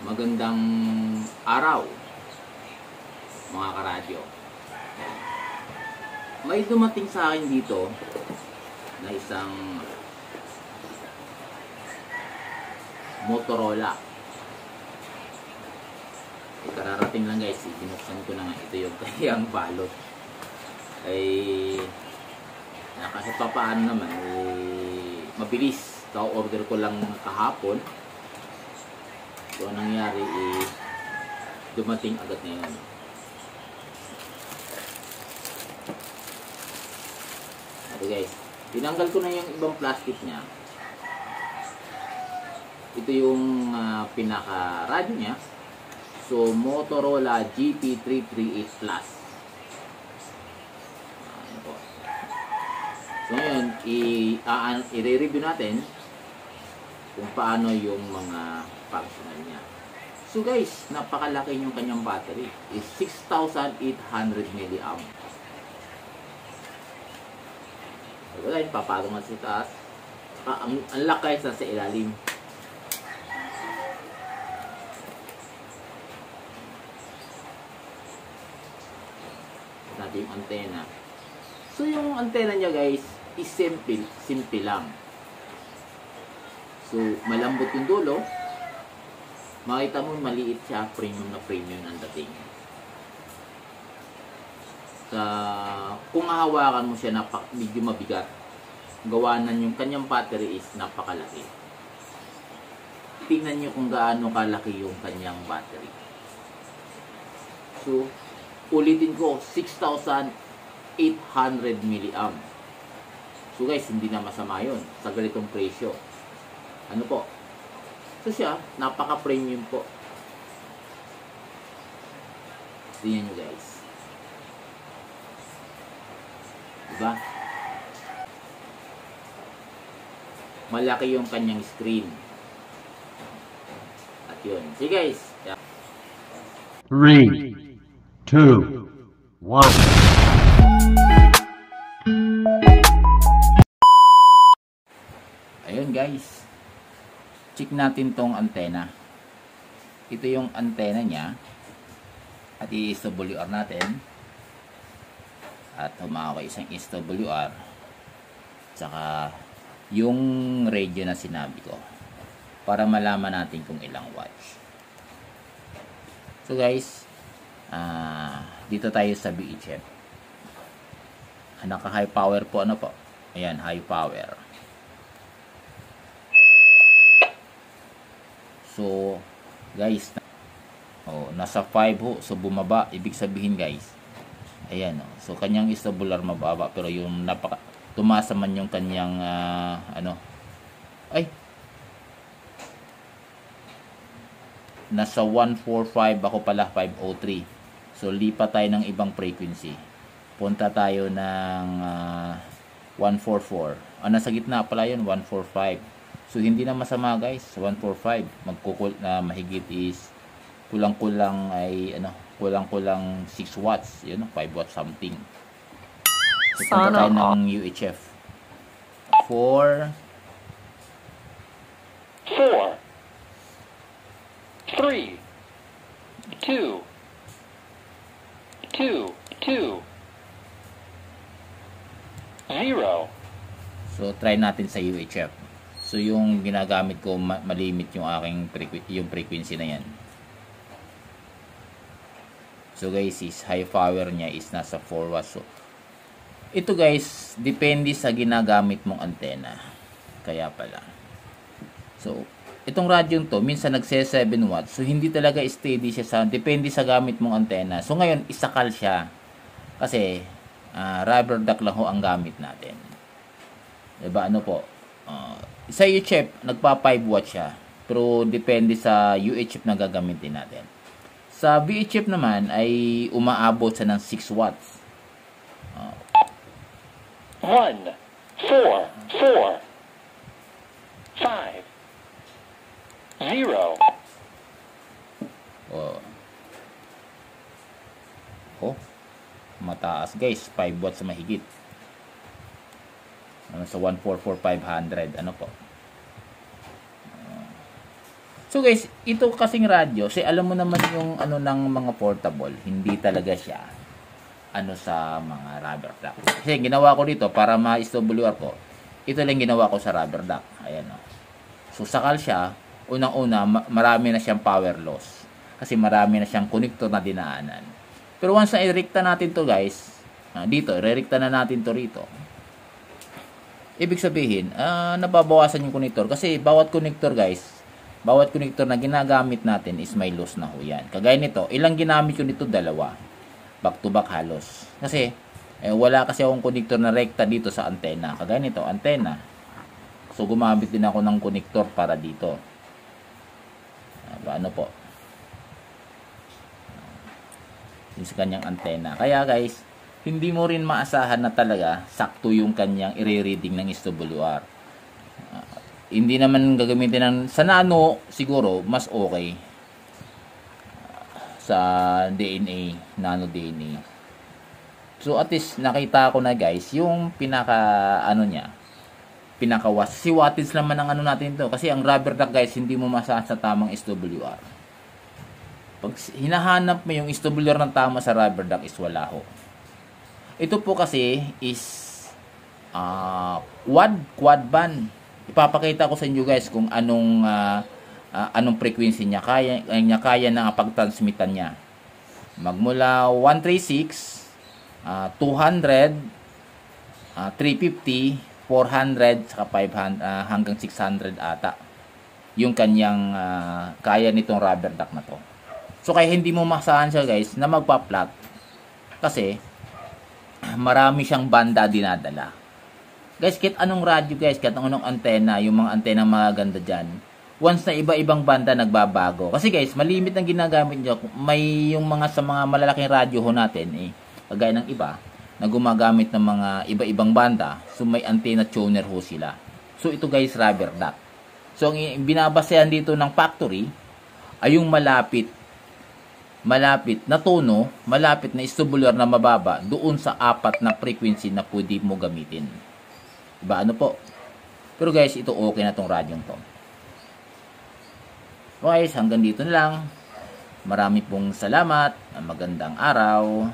Magandang araw mga karadyo. May dumating sa akin dito na isang Motorola. Kararating lang guys, binuksan ko na nga. Ito yung kanyang balot. Kasi papaano naman, mabilis. Order ko lang kahapon. So, ang nangyari dumating agad ngayon. Ito guys, tinanggal ko na yung ibang plastic niya. Ito yung pinaka-radio niya. So, Motorola GP338 Plus. So, ngayon, i-review natin kung paano yung mga functional niya. So guys, napakalaki yung kanyang battery. Is 6,800 mAh. So guys, papalo nga sa taas. Ang laki sa ilalim. Natin yung antena. So yung antena niya guys, is simple lang. So malambot yung dulo. Makita mo maliit siya, premium ang dating. Kung hahawakan mo siya medyo mabigat, gawanan yung kanyang battery is napakalaki. Tingnan nyo kung gaano kalaki yung kanyang battery. So, ulitin ko, 6,800 mAh. So guys, hindi na masama yun sa ganitong presyo. Ano po? So siya, napaka-premium po. Tingnan nyo guys. Diba? Malaki yung kanyang screen. At yun. Sige guys. 3, 2, 1. Ayun guys. Check natin tong antena. Ito yung antena niya. At i-SWR natin. At humawak ko isang SWR. Tsaka yung radio na sinabi ko. Para malaman natin kung ilang watts. So guys, dito tayo sa VHF. Naka high power po. Ano po? Ayan, high power. So, guys, nasa 5 ho. So, bumaba. Ibig sabihin, guys, ayan, so, kanyang SWR mababa. Pero yung tumasa man yung kanyang, nasa 145, ako pala, 503. So, lipat tayo ng ibang frequency. Punta tayo ng 144. Nasa gitna pala yun, 145. So, hindi na masama guys, 145. Mahigit is kulang-kulang ay kulang-kulang 6 watts, 5 watts something. So, punta tayo ng UHF. 4 3 2 0. So, try natin sa UHF. So, yung ginagamit ko, malimit yung aking frequency na yan. So, guys, high power niya is nasa 4 watts. So, ito guys, depende sa ginagamit mong antena. Kaya pala. So, itong radio to, minsan nagse 7 watts. So, hindi talaga steady siya depende sa gamit mong antena. So, ngayon, isakal siya. Kasi, rubber duck lang ho ang gamit natin. Diba? Ano po? Sa UHF, nagpa 5 watts siya. Pero depende sa UHF na gagamitin natin. Sa VHF naman ay umaabot sa ng 6 watts. 1 4 4 5 0. Mataas guys, 5 watts mahigit. Sa 144,500 ano po. So guys, ito kasing radyo, alam mo naman yung ano ng mga portable, hindi talaga siya ano sa mga rubber duck. Kasi ginawa ko dito para ma-SWR ko, ito lang ginawa ko sa rubber duck. Ayan o. So sakal siya, unang-una, marami na siyang power loss. Kasi marami na siyang connector na dinaanan. Pero once na i-rekta natin to guys, dito, i-rekta na natin to rito. Ibig sabihin, nababawasan yung connector. Kasi bawat connector guys, bawat connector na ginagamit natin is may loss na ho yan. Kagaya nito, ilang ginamit ko nito? Dalawa. Back to back halos. Kasi, wala kasi akong connector na rekta dito sa antena. Kagaya nito, antena. So, gumamit din ako ng connector para dito. Ano po? Yung sa kanyang antena. Kaya guys, hindi mo rin maasahan na talaga sakto yung kanyang i-reading ng SWR. Hindi naman gagamitin ng sa nano, siguro mas okay sa DNA, nano DNA. So at least nakita ko na guys yung pinaka ano niya, pinaka si wattage naman ang ano natin to, kasi ang rubber duck guys hindi mo masasahan sa tamang SWR. Pag hinahanap mo yung SWR ng tama sa rubber duck is wala ho. Ito po kasi is quad band. Ipapakita ko sa inyo guys kung anong frequency niya kaya na pagtransmitan niya. Magmula 136, 200, 350, 400 saka 500 hanggang 600 ata. Yung kanyang kaya nitong rubber duck na to. So kaya hindi mo masahan siya guys na magpa-plug. Kasi marami siyang banda dinadala. Guys, kahit anong radyo guys, kahit anong antena, yung mga antena magaganda dyan, once na iba-ibang banda nagbabago. Kasi guys, malimit ang ginagamit nyo. May yung mga sa mga malalaking radyo ho natin, kagaya ng iba, na gumagamit ng mga iba-ibang banda, so may antenna tuner ho sila. So ito guys, rubber duck. So ang binabasehan dito ng factory, ay yung malapit na tono, malapit na SWR na mababa, doon sa 4 na frequency na pwede mo gamitin. Diba? Ano po? Pero guys, ito okay na tong radyong to. Guys, hanggang dito na lang. Marami pong salamat. Magandang araw.